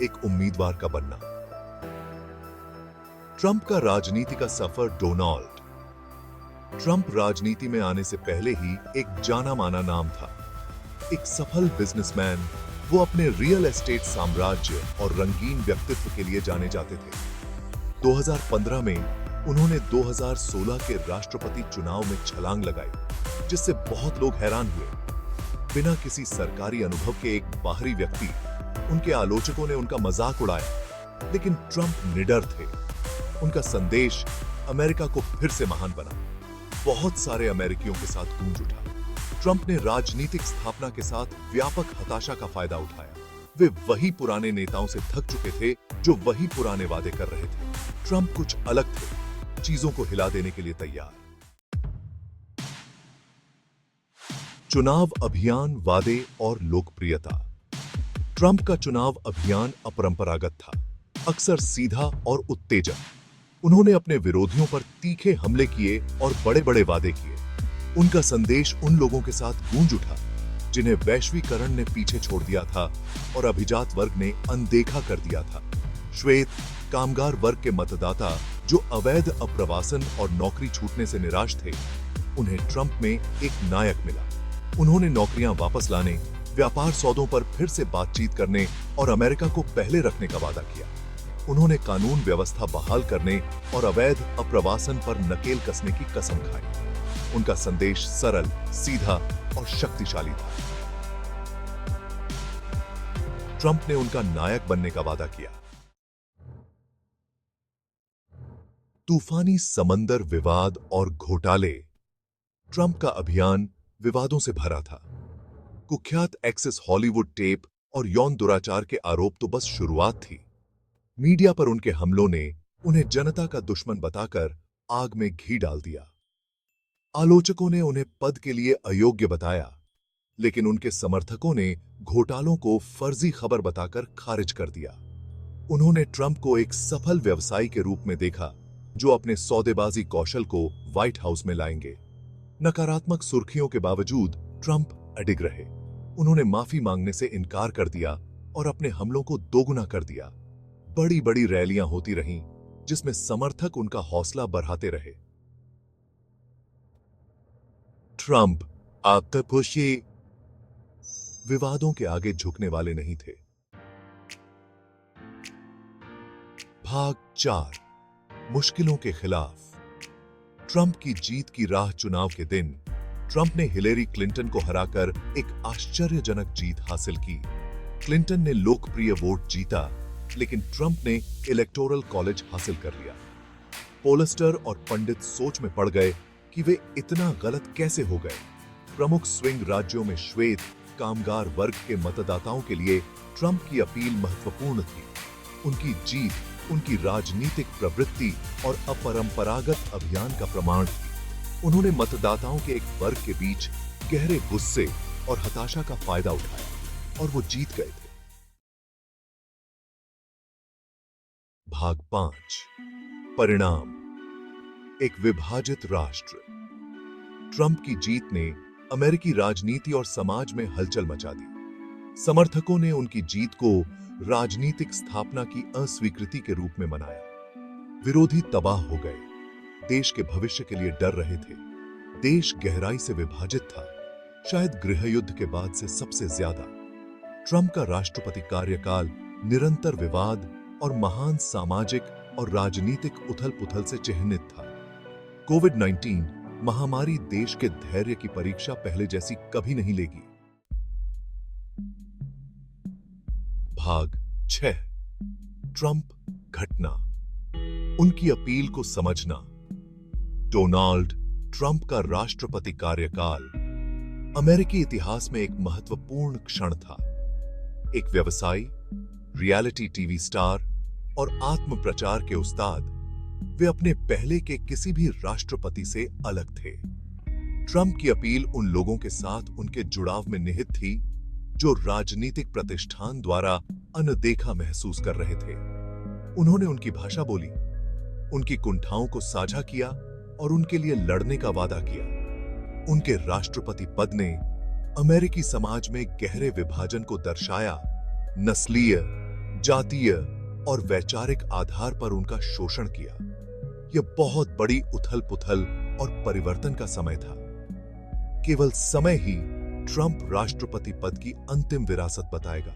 एक उम्मीदवार का बनना। ट्रंप का राजनीति का सफर। डोनाल्ड ट्रंप राजनीति में आने से पहले ही एक जाना माना नाम था। एक सफल बिजनेसमैन, वो अपने रियल एस्टेट साम्राज्य और रंगीन व्यक्तित्व के लिए जाने जाते थे। 2015 में उन्होंने 2016 के राष्ट्रपति चुनाव में छलांग लगाई, जिससे बहुत लोग हैरान हुए। बिना किसी सरकारी अनुभव के एक बाहरी व्यक्ति, उनके आलोचकों ने उनका मजाक उड़ाया, लेकिन ट्रंप निडर थे। उनका संदेश अमेरिका को फिर से महान बना। बहुत सारे अमेरिकियों के साथ गूंज उठा। ट्रंप ने राजनीतिक स्थापना के साथ व्यापक हताशा का फायदा उठाया। वे वही पुराने नेताओं से थक चुके थे जो वही पुराने वादे कर रहे थे। ट्रंप कुछ अलग थे, चीजों को हिला देने के लिए तैयार। चुनाव अभियान, वादे और लोकप्रियता। ट्रंप का चुनाव अभियान अपरंपरागत था, अक्सर सीधा और उत्तेजक। उन्होंने अपने विरोधियों पर तीखे हमले किए और बड़े-बड़े वादे किए। उनका संदेश उन लोगों के साथ गूंज उठा जिन्हें वैश्वीकरण ने पीछे छोड़ दिया था और अभिजात वर्ग ने अनदेखा कर दिया था। श्वेत कामगार वर्ग के मतदाता जो अवैध अप्रवासन और नौकरी छूटने से निराश थे, उन्हें ट्रंप में एक नायक मिला। उन्होंने नौकरियां वापस लाने, व्यापार सौदों पर फिर से बातचीत करने और अमेरिका को पहले रखने का वादा किया। उन्होंने कानून व्यवस्था बहाल करने और अवैध अप्रवासन पर नकेल कसने की कसम खाई। उनका संदेश सरल, सीधा और शक्तिशाली था। ट्रंप ने उनका नायक बनने का वादा किया। तूफानी समंदर, विवाद और घोटाले। ट्रंप का अभियान विवादों से भरा था। कुख्यात एक्सेस हॉलीवुड टेप और यौन दुराचार के आरोप तो बस शुरुआत थी। मीडिया पर उनके हमलों ने उन्हें जनता का दुश्मन बताकर आग में घी डाल दिया। आलोचकों ने उन्हें पद के लिए अयोग्य बताया, लेकिन उनके समर्थकों ने घोटालों को फर्जी खबर बताकर खारिज कर दिया। उन्होंने ट्रंप को एक सफल व्यवसायी के रूप में देखा जो अपने सौदेबाजी कौशल को व्हाइट हाउस में लाएंगे। नकारात्मक सुर्खियों के बावजूद ट्रंप अडिग रहे। उन्होंने माफी मांगने से इनकार कर दिया और अपने हमलों को दोगुना कर दिया। बड़ी-बड़ी रैलियां होती रहीं, जिसमें समर्थक उनका हौसला बढ़ाते रहे। ट्रंप आत्मपुरुषी विवादों के आगे झुकने वाले नहीं थे। भाग 4, मुश्किलों के खिलाफ। ट्रंप की जीत की राह। चुनाव के दिन ट्रंप ने हिलेरी क्लिंटन को हराकर एक आश्चर्यजनक जीत हासिल की। क्लिंटन ने लोकप्रिय वोट जीता, लेकिन ट्रंप ने इलेक्टोरल कॉलेज हासिल कर लिया। पोलस्टर और पंडित सोच में पड़ गए कि वे इतना गलत कैसे हो गए। प्रमुख स्विंग राज्यों में श्वेत कामगार वर्ग के मतदाताओं के लिए ट्रंप की अपील महत्वपूर्ण थी। उनकी जीत उनकी राजनीतिक प्रवृत्ति और अपरंपरागत अभियान का प्रमाण थी। उन्होंने मतदाताओं के एक वर्ग के बीच गहरे गुस्से और हताशा का फायदा उठाया और वो जीत गए थे। भाग 5, परिणाम। एक विभाजित राष्ट्र। ट्रंप की जीत ने अमेरिकी राजनीति और समाज में हलचल मचा दी। समर्थकों ने उनकी जीत को राजनीतिक स्थापना की अस्वीकृति के रूप में मनाया। विरोधी तबाह हो गए, देश के भविष्य के लिए डर रहे थे। देश गहराई से विभाजित था, शायद गृह युद्ध के बाद से सबसे ज्यादा। ट्रंप का राष्ट्रपति कार्यकाल निरंतर विवाद और महान सामाजिक और राजनीतिक उथल-पुथल से चिह्नित था। कोविड-19 महामारी देश के धैर्य की परीक्षा पहले जैसी कभी नहीं लेगी। भाग 6, ट्रंप घटना। उनकी अपील को समझना। डोनाल्ड ट्रंप का राष्ट्रपति कार्यकाल अमेरिकी इतिहास में एक महत्वपूर्ण क्षण था। एक व्यवसायी, रियलिटी टीवी स्टार और आत्म प्रचार के उस्ताद, वे अपने पहले के किसी भी राष्ट्रपति से अलग थे। ट्रंप की अपील उन लोगों के साथ उनके जुड़ाव में निहित थी जो राजनीतिक प्रतिष्ठान द्वारा अनदेखा महसूस कर रहे थे। उन्होंने उनकी भाषा बोली, उनकी कुंठाओं को साझा किया और उनके लिए लड़ने का वादा किया। उनके राष्ट्रपति पद ने अमेरिकी समाज में गहरे विभाजन को दर्शाया। नस्लीय, जातीय और वैचारिक आधार पर उनका शोषण किया। यह बहुत बड़ी उथल-पुथल और परिवर्तन का समय था। केवल समय ही ट्रंप राष्ट्रपति पद की अंतिम विरासत बताएगा।